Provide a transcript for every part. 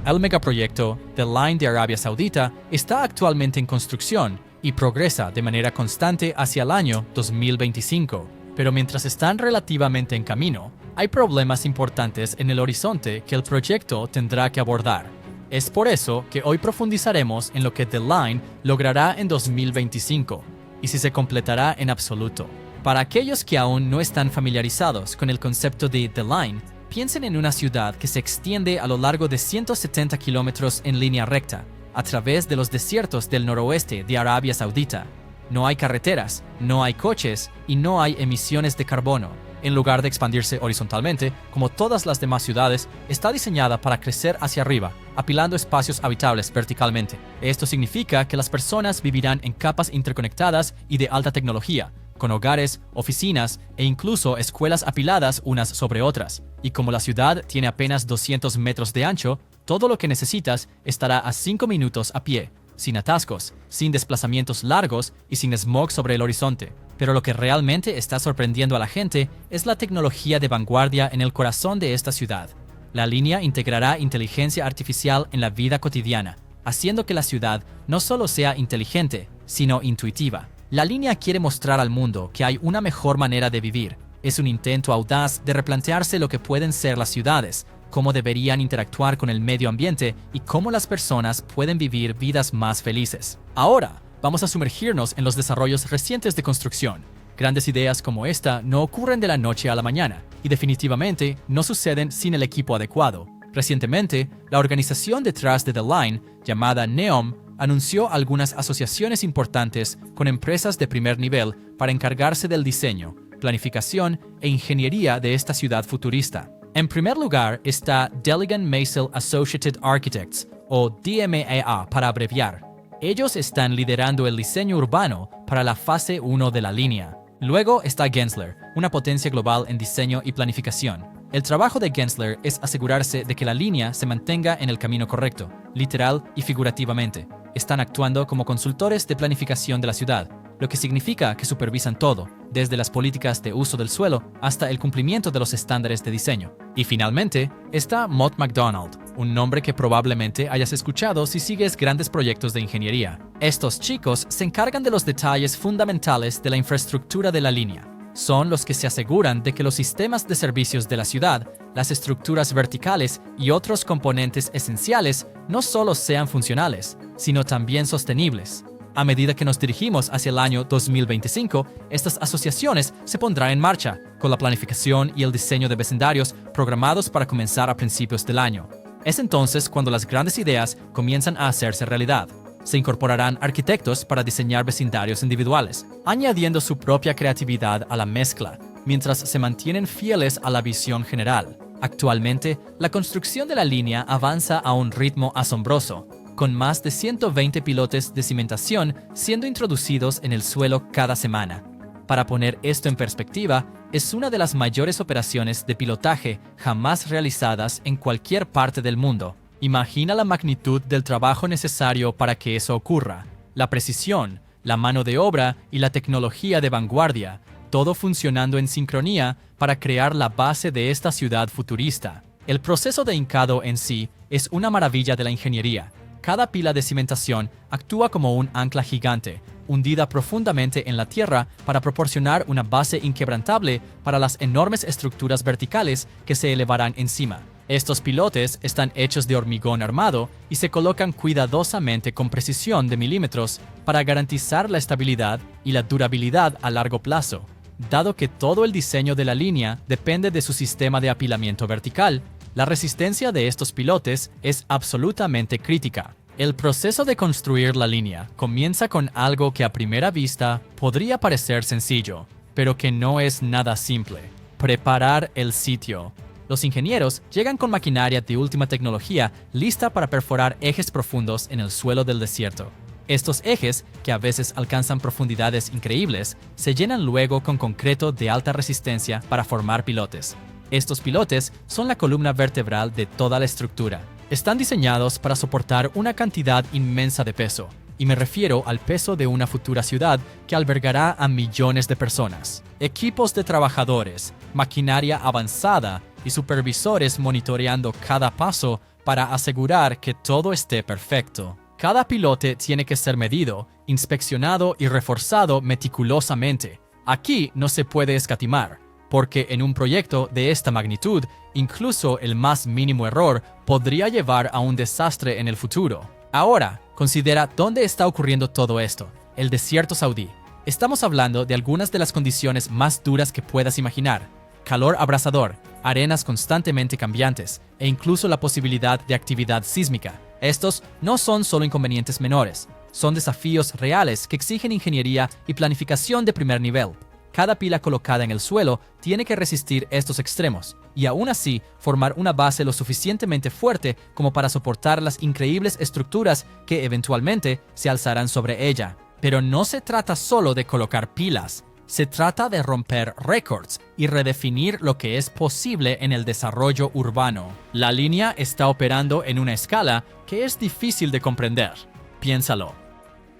El megaproyecto The Line de Arabia Saudita está actualmente en construcción y progresa de manera constante hacia el año 2025. Pero mientras están relativamente en camino, hay problemas importantes en el horizonte que el proyecto tendrá que abordar. Es por eso que hoy profundizaremos en lo que The Line logrará en 2025 y si se completará en absoluto. Para aquellos que aún no están familiarizados con el concepto de The Line, piensen en una ciudad que se extiende a lo largo de 170 kilómetros en línea recta, a través de los desiertos del noroeste de Arabia Saudita. No hay carreteras, no hay coches y no hay emisiones de carbono. En lugar de expandirse horizontalmente, como todas las demás ciudades, está diseñada para crecer hacia arriba, apilando espacios habitables verticalmente. Esto significa que las personas vivirán en capas interconectadas y de alta tecnología, con hogares, oficinas e incluso escuelas apiladas unas sobre otras. Y como la ciudad tiene apenas 200 metros de ancho, todo lo que necesitas estará a 5 minutos a pie, sin atascos, sin desplazamientos largos y sin smog sobre el horizonte. Pero lo que realmente está sorprendiendo a la gente es la tecnología de vanguardia en el corazón de esta ciudad. La línea integrará inteligencia artificial en la vida cotidiana, haciendo que la ciudad no solo sea inteligente, sino intuitiva. La línea quiere mostrar al mundo que hay una mejor manera de vivir. Es un intento audaz de replantearse lo que pueden ser las ciudades, cómo deberían interactuar con el medio ambiente y cómo las personas pueden vivir vidas más felices. Ahora, vamos a sumergirnos en los desarrollos recientes de construcción. Grandes ideas como esta no ocurren de la noche a la mañana y definitivamente no suceden sin el equipo adecuado. Recientemente, la organización detrás de The Line, llamada NEOM, anunció algunas asociaciones importantes con empresas de primer nivel para encargarse del diseño, planificación e ingeniería de esta ciudad futurista. En primer lugar está Delegan Maisel Associated Architects, o DMAA para abreviar. Ellos están liderando el diseño urbano para la fase 1 de la línea. Luego está Gensler, una potencia global en diseño y planificación. El trabajo de Gensler es asegurarse de que la línea se mantenga en el camino correcto, literal y figurativamente. Están actuando como consultores de planificación de la ciudad, lo que significa que supervisan todo, desde las políticas de uso del suelo hasta el cumplimiento de los estándares de diseño. Y finalmente, está Mott MacDonald, un nombre que probablemente hayas escuchado si sigues grandes proyectos de ingeniería. Estos chicos se encargan de los detalles fundamentales de la infraestructura de la línea. Son los que se aseguran de que los sistemas de servicios de la ciudad, las estructuras verticales y otros componentes esenciales no solo sean funcionales, sino también sostenibles. A medida que nos dirigimos hacia el año 2025, estas asociaciones se pondrán en marcha, con la planificación y el diseño de vecindarios programados para comenzar a principios del año. Es entonces cuando las grandes ideas comienzan a hacerse realidad. Se incorporarán arquitectos para diseñar vecindarios individuales, añadiendo su propia creatividad a la mezcla, mientras se mantienen fieles a la visión general. Actualmente, la construcción de la línea avanza a un ritmo asombroso, con más de 120 pilotes de cimentación siendo introducidos en el suelo cada semana. Para poner esto en perspectiva, es una de las mayores operaciones de pilotaje jamás realizadas en cualquier parte del mundo. Imagina la magnitud del trabajo necesario para que eso ocurra. La precisión, la mano de obra y la tecnología de vanguardia, todo funcionando en sincronía para crear la base de esta ciudad futurista. El proceso de hincado en sí es una maravilla de la ingeniería. Cada pila de cimentación actúa como un ancla gigante, hundida profundamente en la tierra para proporcionar una base inquebrantable para las enormes estructuras verticales que se elevarán encima. Estos pilotes están hechos de hormigón armado y se colocan cuidadosamente con precisión de milímetros para garantizar la estabilidad y la durabilidad a largo plazo. Dado que todo el diseño de la línea depende de su sistema de apilamiento vertical, la resistencia de estos pilotes es absolutamente crítica. El proceso de construir la línea comienza con algo que a primera vista podría parecer sencillo, pero que no es nada simple: preparar el sitio. Los ingenieros llegan con maquinaria de última tecnología lista para perforar ejes profundos en el suelo del desierto. Estos ejes, que a veces alcanzan profundidades increíbles, se llenan luego con concreto de alta resistencia para formar pilotes. Estos pilotes son la columna vertebral de toda la estructura. Están diseñados para soportar una cantidad inmensa de peso, y me refiero al peso de una futura ciudad que albergará a millones de personas. Equipos de trabajadores, maquinaria avanzada y supervisores monitoreando cada paso para asegurar que todo esté perfecto. Cada pilote tiene que ser medido, inspeccionado y reforzado meticulosamente. Aquí no se puede escatimar, porque en un proyecto de esta magnitud, incluso el más mínimo error podría llevar a un desastre en el futuro. Ahora, considera dónde está ocurriendo todo esto: el desierto saudí. Estamos hablando de algunas de las condiciones más duras que puedas imaginar: calor abrasador, arenas constantemente cambiantes e incluso la posibilidad de actividad sísmica. Estos no son solo inconvenientes menores, son desafíos reales que exigen ingeniería y planificación de primer nivel. Cada pila colocada en el suelo tiene que resistir estos extremos y aún así formar una base lo suficientemente fuerte como para soportar las increíbles estructuras que eventualmente se alzarán sobre ella. Pero no se trata solo de colocar pilas. Se trata de romper récords y redefinir lo que es posible en el desarrollo urbano. La línea está operando en una escala que es difícil de comprender. Piénsalo.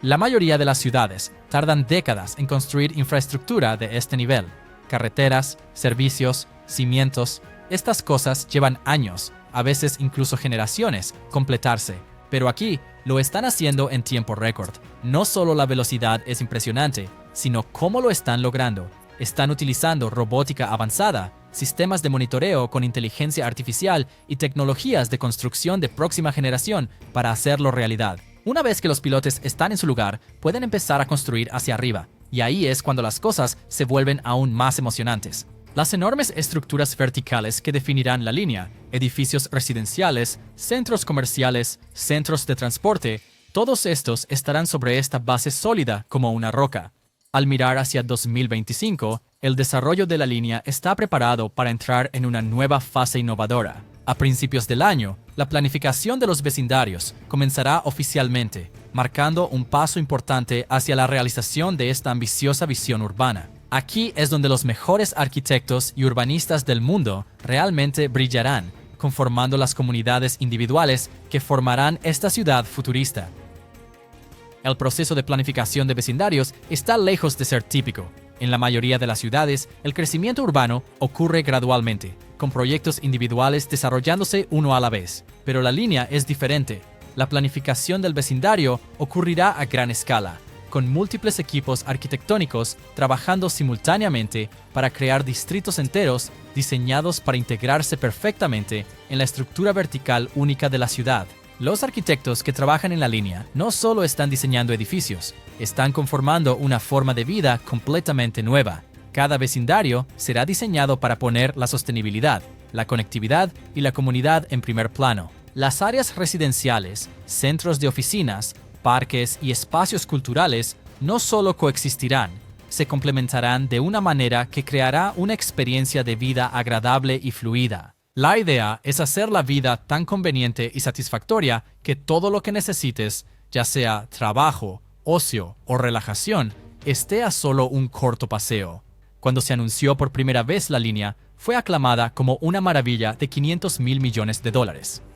La mayoría de las ciudades tardan décadas en construir infraestructura de este nivel. Carreteras, servicios, cimientos. Estas cosas llevan años, a veces incluso generaciones, completarse. Pero aquí lo están haciendo en tiempo récord. No solo la velocidad es impresionante, sino cómo lo están logrando. Están utilizando robótica avanzada, sistemas de monitoreo con inteligencia artificial y tecnologías de construcción de próxima generación para hacerlo realidad. Una vez que los pilotes están en su lugar, pueden empezar a construir hacia arriba, y ahí es cuando las cosas se vuelven aún más emocionantes. Las enormes estructuras verticales que definirán la línea, edificios residenciales, centros comerciales, centros de transporte, todos estos estarán sobre esta base sólida como una roca. Al mirar hacia 2025, el desarrollo de la línea está preparado para entrar en una nueva fase innovadora. A principios del año, la planificación de los vecindarios comenzará oficialmente, marcando un paso importante hacia la realización de esta ambiciosa visión urbana. Aquí es donde los mejores arquitectos y urbanistas del mundo realmente brillarán, conformando las comunidades individuales que formarán esta ciudad futurista. El proceso de planificación de vecindarios está lejos de ser típico. En la mayoría de las ciudades, el crecimiento urbano ocurre gradualmente, con proyectos individuales desarrollándose uno a la vez. Pero la línea es diferente. La planificación del vecindario ocurrirá a gran escala, con múltiples equipos arquitectónicos trabajando simultáneamente para crear distritos enteros diseñados para integrarse perfectamente en la estructura vertical única de la ciudad. Los arquitectos que trabajan en la línea no solo están diseñando edificios, están conformando una forma de vida completamente nueva. Cada vecindario será diseñado para poner la sostenibilidad, la conectividad y la comunidad en primer plano. Las áreas residenciales, centros de oficinas, parques y espacios culturales no solo coexistirán, se complementarán de una manera que creará una experiencia de vida agradable y fluida. La idea es hacer la vida tan conveniente y satisfactoria que todo lo que necesites, ya sea trabajo, ocio o relajación, esté a solo un corto paseo. Cuando se anunció por primera vez la línea, fue aclamada como una maravilla de $500 mil millones,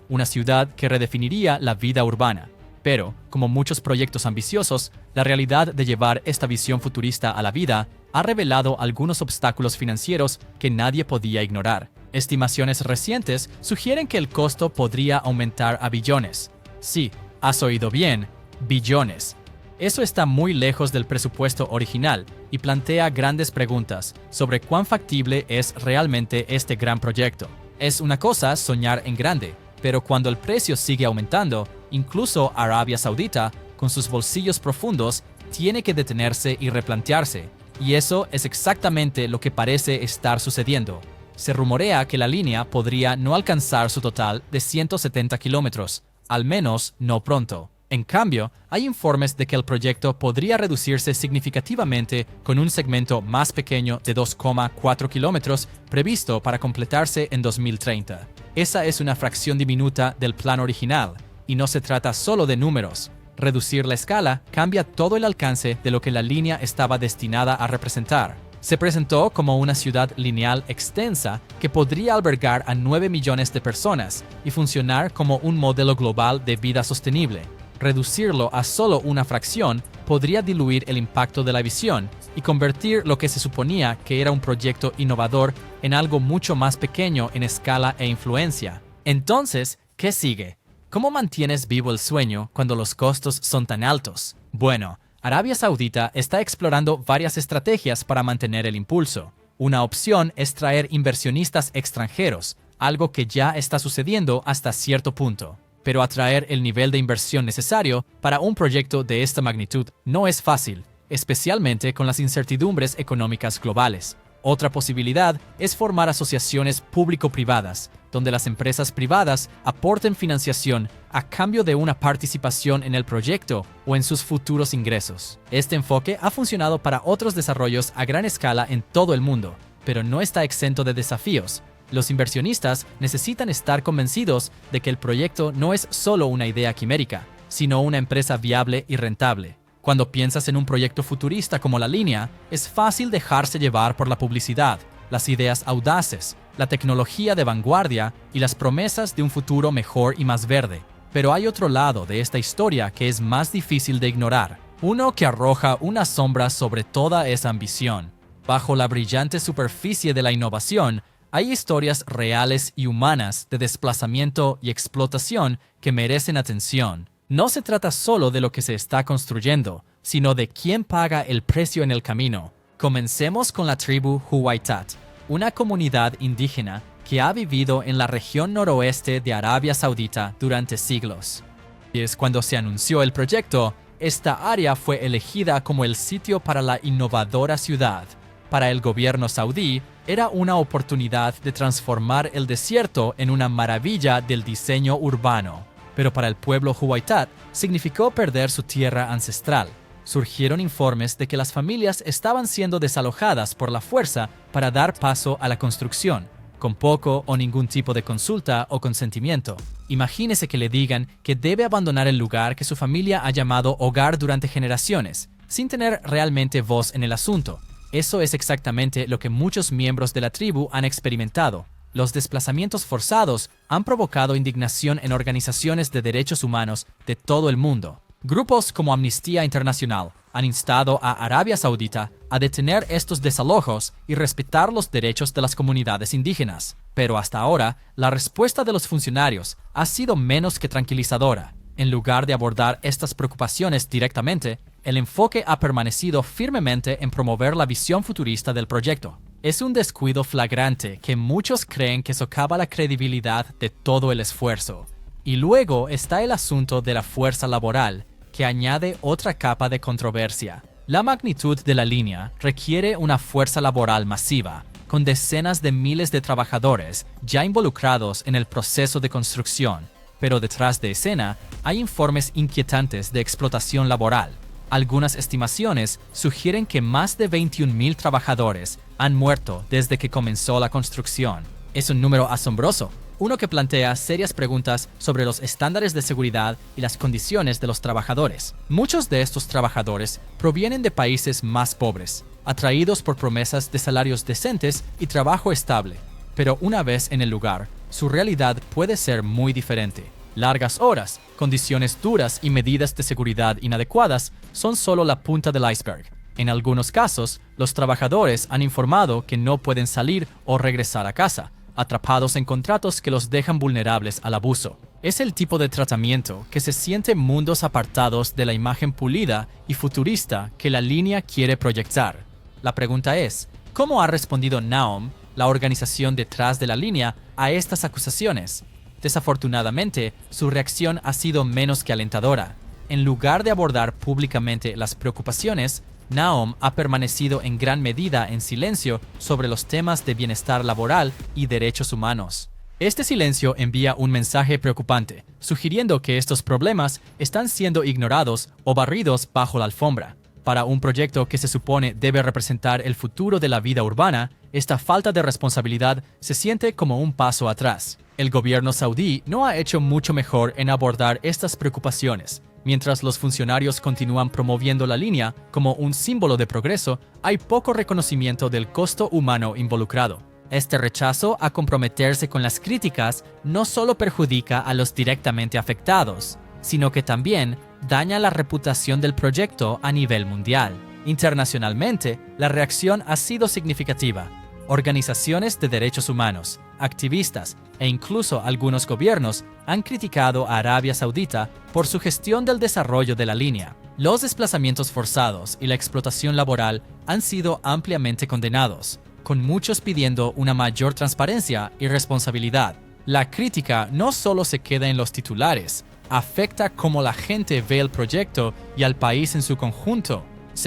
una ciudad que redefiniría la vida urbana. Pero, como muchos proyectos ambiciosos, la realidad de llevar esta visión futurista a la vida ha revelado algunos obstáculos financieros que nadie podía ignorar. Estimaciones recientes sugieren que el costo podría aumentar a billones. Sí, has oído bien, billones. Eso está muy lejos del presupuesto original y plantea grandes preguntas sobre cuán factible es realmente este gran proyecto. Es una cosa soñar en grande, pero cuando el precio sigue aumentando, incluso Arabia Saudita, con sus bolsillos profundos, tiene que detenerse y replantearse. Y eso es exactamente lo que parece estar sucediendo. Se rumorea que la línea podría no alcanzar su total de 170 kilómetros, al menos no pronto. En cambio, hay informes de que el proyecto podría reducirse significativamente con un segmento más pequeño de 2,4 kilómetros previsto para completarse en 2030. Esa es una fracción diminuta del plan original, y no se trata solo de números. Reducir la escala cambia todo el alcance de lo que la línea estaba destinada a representar. Se presentó como una ciudad lineal extensa que podría albergar a 9 millones de personas y funcionar como un modelo global de vida sostenible. Reducirlo a solo una fracción podría diluir el impacto de la visión y convertir lo que se suponía que era un proyecto innovador en algo mucho más pequeño en escala e influencia. Entonces, ¿Qué sigue? ¿Cómo mantienes vivo el sueño cuando los costos son tan altos? Bueno, Arabia Saudita está explorando varias estrategias para mantener el impulso. Una opción es traer inversionistas extranjeros, algo que ya está sucediendo hasta cierto punto. Pero atraer el nivel de inversión necesario para un proyecto de esta magnitud no es fácil, especialmente con las incertidumbres económicas globales. Otra posibilidad es formar asociaciones público-privadas, donde las empresas privadas aporten financiación a cambio de una participación en el proyecto o en sus futuros ingresos. Este enfoque ha funcionado para otros desarrollos a gran escala en todo el mundo, pero no está exento de desafíos. Los inversionistas necesitan estar convencidos de que el proyecto no es solo una idea quimérica, sino una empresa viable y rentable. Cuando piensas en un proyecto futurista como la línea, es fácil dejarse llevar por la publicidad, las ideas audaces, la tecnología de vanguardia y las promesas de un futuro mejor y más verde. Pero hay otro lado de esta historia que es más difícil de ignorar, uno que arroja una sombra sobre toda esa ambición. Bajo la brillante superficie de la innovación, hay historias reales y humanas de desplazamiento y explotación que merecen atención. No se trata solo de lo que se está construyendo, sino de quién paga el precio en el camino. Comencemos con la tribu Huwaitat, una comunidad indígena que ha vivido en la región noroeste de Arabia Saudita durante siglos. Y es cuando se anunció el proyecto, esta área fue elegida como el sitio para la innovadora ciudad. Para el gobierno saudí, era una oportunidad de transformar el desierto en una maravilla del diseño urbano. Pero para el pueblo Huwaitat significó perder su tierra ancestral. Surgieron informes de que las familias estaban siendo desalojadas por la fuerza para dar paso a la construcción, con poco o ningún tipo de consulta o consentimiento. Imagínese que le digan que debe abandonar el lugar que su familia ha llamado hogar durante generaciones, sin tener realmente voz en el asunto. Eso es exactamente lo que muchos miembros de la tribu han experimentado. Los desplazamientos forzados han provocado indignación en organizaciones de derechos humanos de todo el mundo. Grupos como Amnistía Internacional han instado a Arabia Saudita a detener estos desalojos y respetar los derechos de las comunidades indígenas. Pero hasta ahora, la respuesta de los funcionarios ha sido menos que tranquilizadora. En lugar de abordar estas preocupaciones directamente, el enfoque ha permanecido firmemente en promover la visión futurista del proyecto. Es un descuido flagrante que muchos creen que socava la credibilidad de todo el esfuerzo. Y luego está el asunto de la fuerza laboral, que añade otra capa de controversia. La magnitud de la línea requiere una fuerza laboral masiva, con decenas de miles de trabajadores ya involucrados en el proceso de construcción. Pero detrás de escena hay informes inquietantes de explotación laboral. Algunas estimaciones sugieren que más de 21,000 trabajadores han muerto desde que comenzó la construcción. Es un número asombroso, uno que plantea serias preguntas sobre los estándares de seguridad y las condiciones de los trabajadores. Muchos de estos trabajadores provienen de países más pobres, atraídos por promesas de salarios decentes y trabajo estable. Pero una vez en el lugar, su realidad puede ser muy diferente. Largas horas, condiciones duras y medidas de seguridad inadecuadas son solo la punta del iceberg. En algunos casos, los trabajadores han informado que no pueden salir o regresar a casa, atrapados en contratos que los dejan vulnerables al abuso. Es el tipo de tratamiento que se siente mundos apartados de la imagen pulida y futurista que la línea quiere proyectar. La pregunta es, ¿cómo ha respondido NAOM, la organización detrás de la línea, a estas acusaciones? Desafortunadamente, su reacción ha sido menos que alentadora. En lugar de abordar públicamente las preocupaciones, NAOM ha permanecido en gran medida en silencio sobre los temas de bienestar laboral y derechos humanos. Este silencio envía un mensaje preocupante, sugiriendo que estos problemas están siendo ignorados o barridos bajo la alfombra. Para un proyecto que se supone debe representar el futuro de la vida urbana, esta falta de responsabilidad se siente como un paso atrás. El gobierno saudí no ha hecho mucho mejor en abordar estas preocupaciones. Mientras los funcionarios continúan promoviendo la línea como un símbolo de progreso, hay poco reconocimiento del costo humano involucrado. Este rechazo a comprometerse con las críticas no solo perjudica a los directamente afectados, sino que también daña la reputación del proyecto a nivel mundial. Internacionalmente, la reacción ha sido significativa. Organizaciones de derechos humanos, activistas e incluso algunos gobiernos han criticado a Arabia Saudita por su gestión del desarrollo de la línea. Los desplazamientos forzados y la explotación laboral han sido ampliamente condenados, con muchos pidiendo una mayor transparencia y responsabilidad. La crítica no solo se queda en los titulares, afecta cómo la gente ve el proyecto y al país en su conjunto.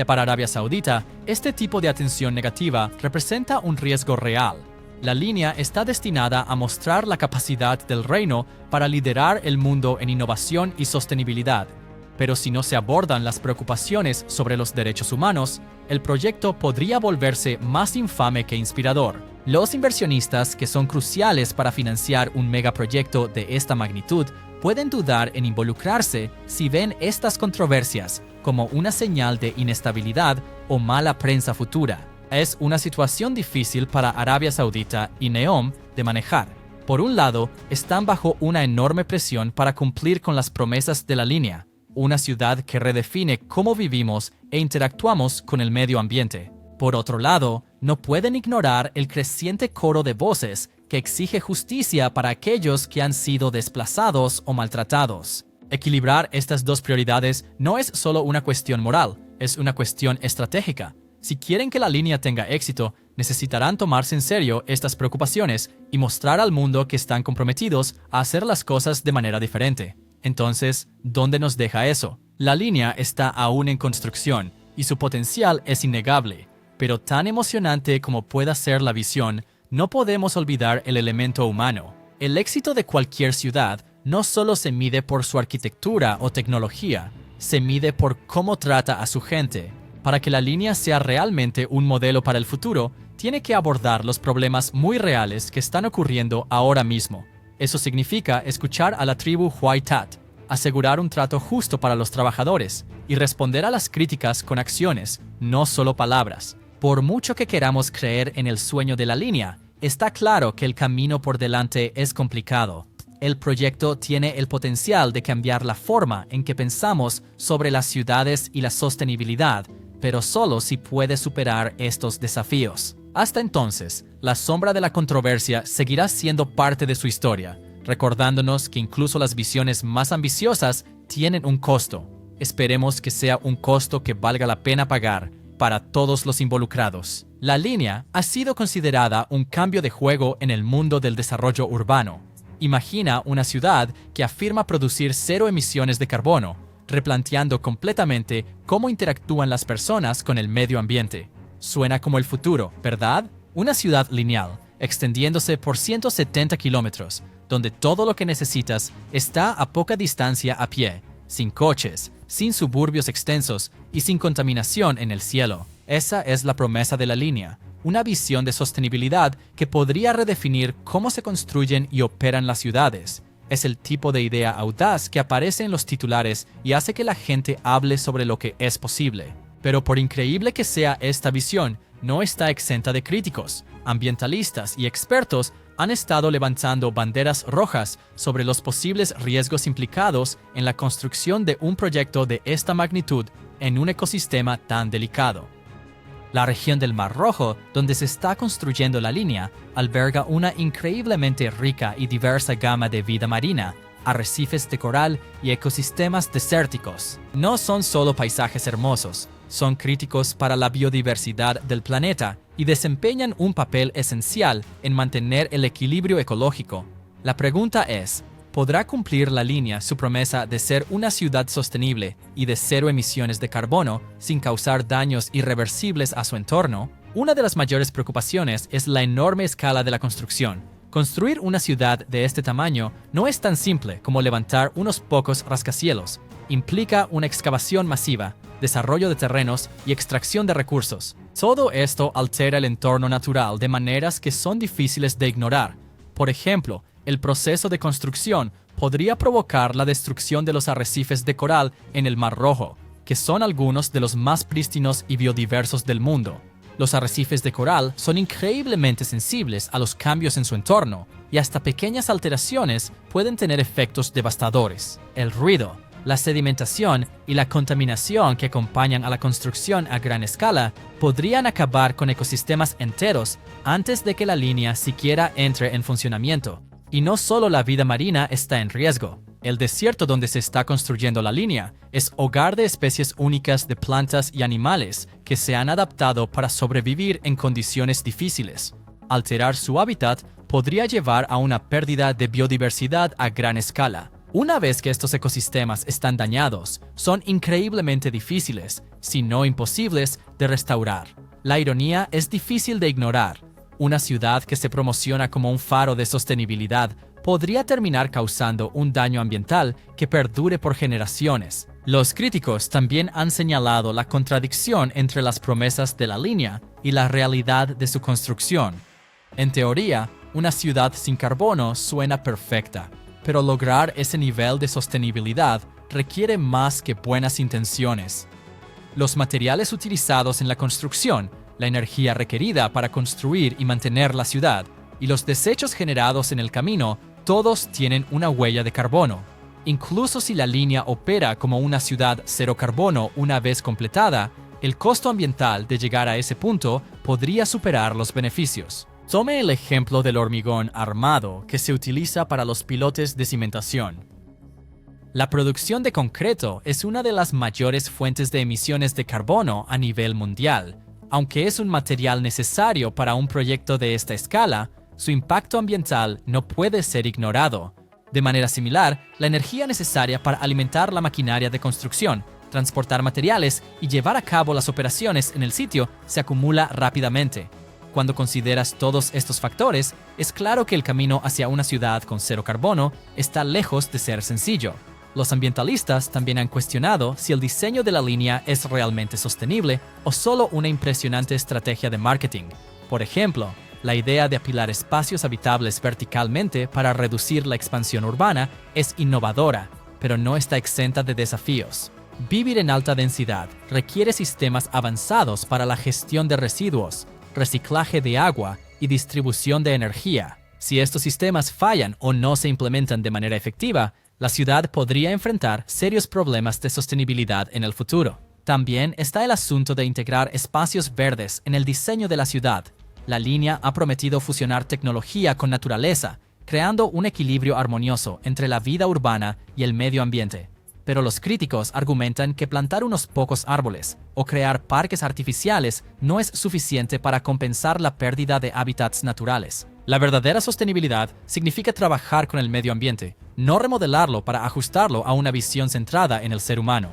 Para Arabia Saudita, este tipo de atención negativa representa un riesgo real. La línea está destinada a mostrar la capacidad del reino para liderar el mundo en innovación y sostenibilidad. Pero si no se abordan las preocupaciones sobre los derechos humanos, el proyecto podría volverse más infame que inspirador. Los inversionistas, que son cruciales para financiar un megaproyecto de esta magnitud, pueden dudar en involucrarse si ven estas controversias como una señal de inestabilidad o mala prensa futura. Es una situación difícil para Arabia Saudita y NEOM de manejar. Por un lado, están bajo una enorme presión para cumplir con las promesas de la línea, una ciudad que redefine cómo vivimos e interactuamos con el medio ambiente. Por otro lado, no pueden ignorar el creciente coro de voces que exige justicia para aquellos que han sido desplazados o maltratados. Equilibrar estas dos prioridades no es solo una cuestión moral, es una cuestión estratégica. Si quieren que la línea tenga éxito, necesitarán tomarse en serio estas preocupaciones y mostrar al mundo que están comprometidos a hacer las cosas de manera diferente. Entonces, ¿dónde nos deja eso? La línea está aún en construcción y su potencial es innegable, pero tan emocionante como pueda ser la visión, no podemos olvidar el elemento humano. El éxito de cualquier ciudad no solo se mide por su arquitectura o tecnología, se mide por cómo trata a su gente. Para que la línea sea realmente un modelo para el futuro, tiene que abordar los problemas muy reales que están ocurriendo ahora mismo. Eso significa escuchar a la tribu Huaytat, asegurar un trato justo para los trabajadores y responder a las críticas con acciones, no solo palabras. Por mucho que queramos creer en el sueño de la línea, está claro que el camino por delante es complicado. El proyecto tiene el potencial de cambiar la forma en que pensamos sobre las ciudades y la sostenibilidad, pero solo si puede superar estos desafíos. Hasta entonces, la sombra de la controversia seguirá siendo parte de su historia, recordándonos que incluso las visiones más ambiciosas tienen un costo. Esperemos que sea un costo que valga la pena pagar para todos los involucrados. La línea ha sido considerada un cambio de juego en el mundo del desarrollo urbano. Imagina una ciudad que afirma producir cero emisiones de carbono, replanteando completamente cómo interactúan las personas con el medio ambiente. Suena como el futuro, ¿verdad? Una ciudad lineal, extendiéndose por 170 kilómetros, donde todo lo que necesitas está a poca distancia a pie, sin coches, sin suburbios extensos y sin contaminación en el cielo. Esa es la promesa de la línea, una visión de sostenibilidad que podría redefinir cómo se construyen y operan las ciudades. Es el tipo de idea audaz que aparece en los titulares y hace que la gente hable sobre lo que es posible. Pero por increíble que sea esta visión, no está exenta de críticos. Ambientalistas y expertos han estado levantando banderas rojas sobre los posibles riesgos implicados en la construcción de un proyecto de esta magnitud en un ecosistema tan delicado. La región del Mar Rojo, donde se está construyendo la línea, alberga una increíblemente rica y diversa gama de vida marina, arrecifes de coral y ecosistemas desérticos. No son solo paisajes hermosos, son críticos para la biodiversidad del planeta y desempeñan un papel esencial en mantener el equilibrio ecológico. La pregunta es, ¿podrá cumplir la línea su promesa de ser una ciudad sostenible y de cero emisiones de carbono sin causar daños irreversibles a su entorno? Una de las mayores preocupaciones es la enorme escala de la construcción. Construir una ciudad de este tamaño no es tan simple como levantar unos pocos rascacielos. Implica una excavación masiva, desarrollo de terrenos y extracción de recursos. Todo esto altera el entorno natural de maneras que son difíciles de ignorar. Por ejemplo, el proceso de construcción podría provocar la destrucción de los arrecifes de coral en el Mar Rojo, que son algunos de los más prístinos y biodiversos del mundo. Los arrecifes de coral son increíblemente sensibles a los cambios en su entorno, y hasta pequeñas alteraciones pueden tener efectos devastadores. El ruido, la sedimentación y la contaminación que acompañan a la construcción a gran escala podrían acabar con ecosistemas enteros antes de que la línea siquiera entre en funcionamiento. Y no solo la vida marina está en riesgo. El desierto donde se está construyendo la línea es hogar de especies únicas de plantas y animales que se han adaptado para sobrevivir en condiciones difíciles. Alterar su hábitat podría llevar a una pérdida de biodiversidad a gran escala. Una vez que estos ecosistemas están dañados, son increíblemente difíciles, si no imposibles, de restaurar. La ironía es difícil de ignorar. Una ciudad que se promociona como un faro de sostenibilidad podría terminar causando un daño ambiental que perdure por generaciones. Los críticos también han señalado la contradicción entre las promesas de la línea y la realidad de su construcción. En teoría, una ciudad sin carbono suena perfecta, pero lograr ese nivel de sostenibilidad requiere más que buenas intenciones. Los materiales utilizados en la construcción, la energía requerida para construir y mantener la ciudad, y los desechos generados en el camino, todos tienen una huella de carbono. Incluso si la línea opera como una ciudad cero carbono una vez completada, el costo ambiental de llegar a ese punto podría superar los beneficios. Tome el ejemplo del hormigón armado que se utiliza para los pilotes de cimentación. La producción de concreto es una de las mayores fuentes de emisiones de carbono a nivel mundial. Aunque es un material necesario para un proyecto de esta escala, su impacto ambiental no puede ser ignorado. De manera similar, la energía necesaria para alimentar la maquinaria de construcción, transportar materiales y llevar a cabo las operaciones en el sitio se acumula rápidamente. Cuando consideras todos estos factores, es claro que el camino hacia una ciudad con cero carbono está lejos de ser sencillo. Los ambientalistas también han cuestionado si el diseño de la línea es realmente sostenible o solo una impresionante estrategia de marketing. Por ejemplo, la idea de apilar espacios habitables verticalmente para reducir la expansión urbana es innovadora, pero no está exenta de desafíos. Vivir en alta densidad requiere sistemas avanzados para la gestión de residuos, reciclaje de agua y distribución de energía. Si estos sistemas fallan o no se implementan de manera efectiva, la ciudad podría enfrentar serios problemas de sostenibilidad en el futuro. También está el asunto de integrar espacios verdes en el diseño de la ciudad. La línea ha prometido fusionar tecnología con naturaleza, creando un equilibrio armonioso entre la vida urbana y el medio ambiente. Pero los críticos argumentan que plantar unos pocos árboles o crear parques artificiales no es suficiente para compensar la pérdida de hábitats naturales. La verdadera sostenibilidad significa trabajar con el medio ambiente, no remodelarlo para ajustarlo a una visión centrada en el ser humano.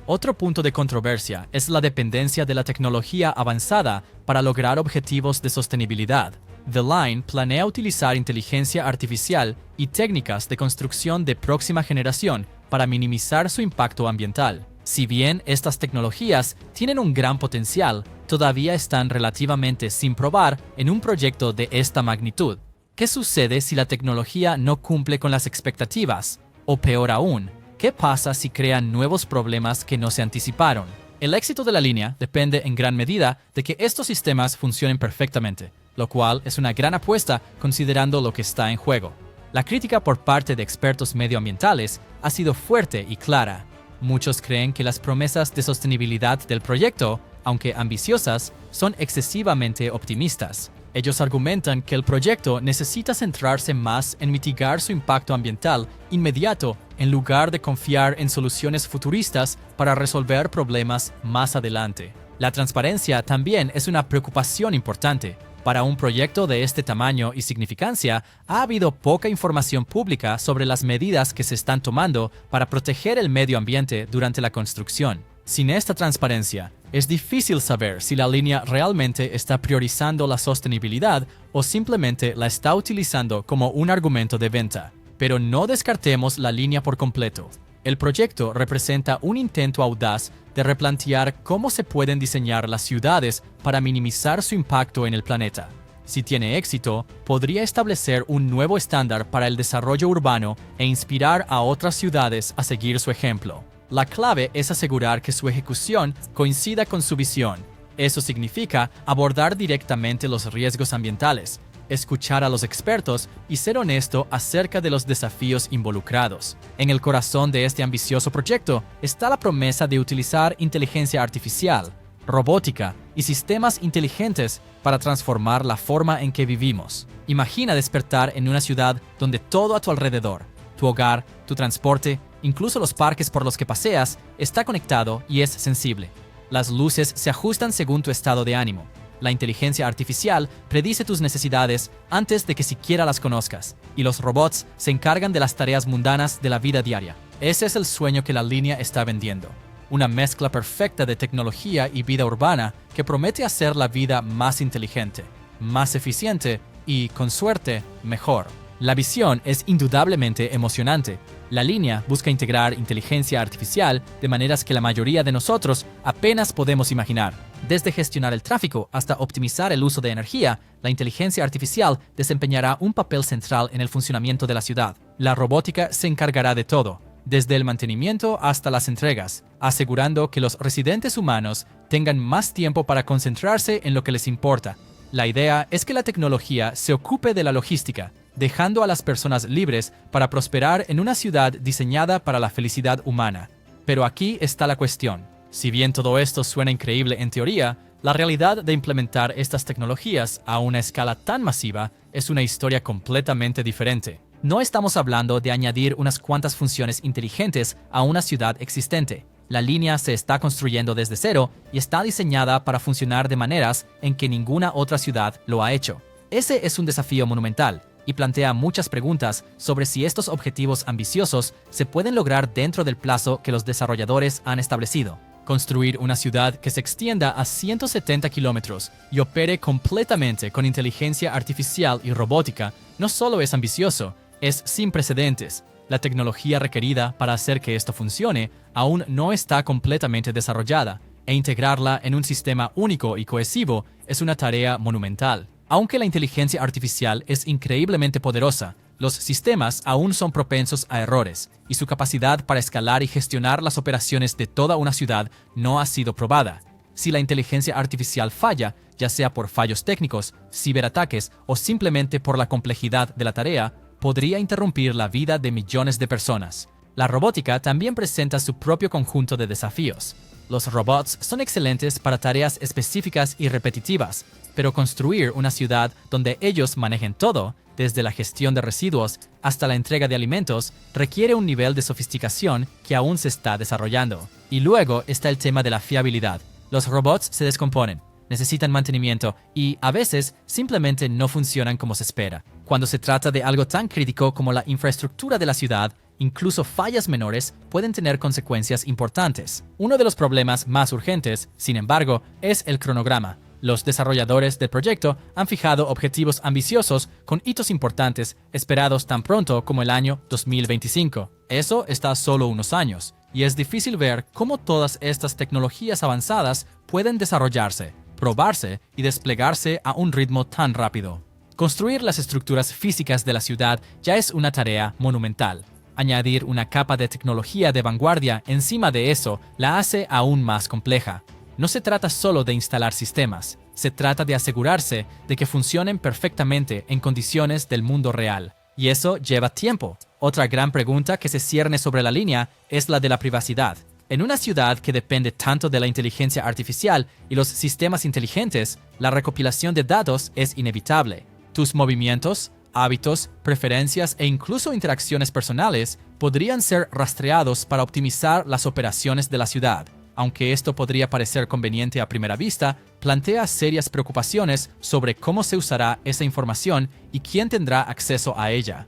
Otro punto de controversia es la dependencia de la tecnología avanzada para lograr objetivos de sostenibilidad. The Line planea utilizar inteligencia artificial y técnicas de construcción de próxima generación para minimizar su impacto ambiental. Si bien estas tecnologías tienen un gran potencial, todavía están relativamente sin probar en un proyecto de esta magnitud. ¿Qué sucede si la tecnología no cumple con las expectativas? O peor aún, ¿qué pasa si crean nuevos problemas que no se anticiparon? El éxito de la línea depende en gran medida de que estos sistemas funcionen perfectamente, lo cual es una gran apuesta considerando lo que está en juego. La crítica por parte de expertos medioambientales ha sido fuerte y clara. Muchos creen que las promesas de sostenibilidad del proyecto, aunque ambiciosas, son excesivamente optimistas. Ellos argumentan que el proyecto necesita centrarse más en mitigar su impacto ambiental inmediato en lugar de confiar en soluciones futuristas para resolver problemas más adelante. La transparencia también es una preocupación importante. Para un proyecto de este tamaño y significancia, ha habido poca información pública sobre las medidas que se están tomando para proteger el medio ambiente durante la construcción. Sin esta transparencia, es difícil saber si la línea realmente está priorizando la sostenibilidad o simplemente la está utilizando como un argumento de venta. Pero no descartemos la línea por completo. El proyecto representa un intento audaz de replantear cómo se pueden diseñar las ciudades para minimizar su impacto en el planeta. Si tiene éxito, podría establecer un nuevo estándar para el desarrollo urbano e inspirar a otras ciudades a seguir su ejemplo. La clave es asegurar que su ejecución coincida con su visión. Eso significa abordar directamente los riesgos ambientales, escuchar a los expertos y ser honesto acerca de los desafíos involucrados. En el corazón de este ambicioso proyecto está la promesa de utilizar inteligencia artificial, robótica y sistemas inteligentes para transformar la forma en que vivimos. Imagina despertar en una ciudad donde todo a tu alrededor, tu hogar, tu transporte, incluso los parques por los que paseas, está conectado y es sensible. Las luces se ajustan según tu estado de ánimo. La inteligencia artificial predice tus necesidades antes de que siquiera las conozcas, y los robots se encargan de las tareas mundanas de la vida diaria. Ese es el sueño que la línea está vendiendo. Una mezcla perfecta de tecnología y vida urbana que promete hacer la vida más inteligente, más eficiente y, con suerte, mejor. La visión es indudablemente emocionante. La línea busca integrar inteligencia artificial de maneras que la mayoría de nosotros apenas podemos imaginar. Desde gestionar el tráfico hasta optimizar el uso de energía, la inteligencia artificial desempeñará un papel central en el funcionamiento de la ciudad. La robótica se encargará de todo, desde el mantenimiento hasta las entregas, asegurando que los residentes humanos tengan más tiempo para concentrarse en lo que les importa. La idea es que la tecnología se ocupe de la logística, dejando a las personas libres para prosperar en una ciudad diseñada para la felicidad humana. Pero aquí está la cuestión. Si bien todo esto suena increíble en teoría, la realidad de implementar estas tecnologías a una escala tan masiva es una historia completamente diferente. No estamos hablando de añadir unas cuantas funciones inteligentes a una ciudad existente. La línea se está construyendo desde cero y está diseñada para funcionar de maneras en que ninguna otra ciudad lo ha hecho. Ese es un desafío monumental y plantea muchas preguntas sobre si estos objetivos ambiciosos se pueden lograr dentro del plazo que los desarrolladores han establecido. Construir una ciudad que se extienda a 170 kilómetros y opere completamente con inteligencia artificial y robótica no solo es ambicioso, es sin precedentes. La tecnología requerida para hacer que esto funcione aún no está completamente desarrollada, e integrarla en un sistema único y cohesivo es una tarea monumental. Aunque la inteligencia artificial es increíblemente poderosa, los sistemas aún son propensos a errores, y su capacidad para escalar y gestionar las operaciones de toda una ciudad no ha sido probada. Si la inteligencia artificial falla, ya sea por fallos técnicos, ciberataques o simplemente por la complejidad de la tarea, podría interrumpir la vida de millones de personas. La robótica también presenta su propio conjunto de desafíos. Los robots son excelentes para tareas específicas y repetitivas, pero construir una ciudad donde ellos manejen todo, desde la gestión de residuos hasta la entrega de alimentos, requiere un nivel de sofisticación que aún se está desarrollando. Y luego está el tema de la fiabilidad. Los robots se descomponen, necesitan mantenimiento y, a veces, simplemente no funcionan como se espera. Cuando se trata de algo tan crítico como la infraestructura de la ciudad, incluso fallas menores pueden tener consecuencias importantes. Uno de los problemas más urgentes, sin embargo, es el cronograma. Los desarrolladores del proyecto han fijado objetivos ambiciosos con hitos importantes esperados tan pronto como el año 2025. Eso está a solo unos años, y es difícil ver cómo todas estas tecnologías avanzadas pueden desarrollarse, probarse y desplegarse a un ritmo tan rápido. Construir las estructuras físicas de la ciudad ya es una tarea monumental. Añadir una capa de tecnología de vanguardia encima de eso la hace aún más compleja. No se trata solo de instalar sistemas, se trata de asegurarse de que funcionen perfectamente en condiciones del mundo real. Y eso lleva tiempo. Otra gran pregunta que se cierne sobre la línea es la de la privacidad. En una ciudad que depende tanto de la inteligencia artificial y los sistemas inteligentes, la recopilación de datos es inevitable. Tus movimientos, hábitos, preferencias e incluso interacciones personales podrían ser rastreados para optimizar las operaciones de la ciudad. Aunque esto podría parecer conveniente a primera vista, plantea serias preocupaciones sobre cómo se usará esa información y quién tendrá acceso a ella.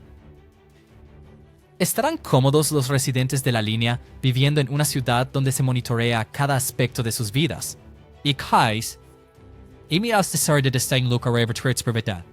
¿Estarán cómodos los residentes de la línea viviendo en una ciudad donde se monitorea cada aspecto de sus vidas? Ik huis, imi als de sarde de steng luka rever trits per vita.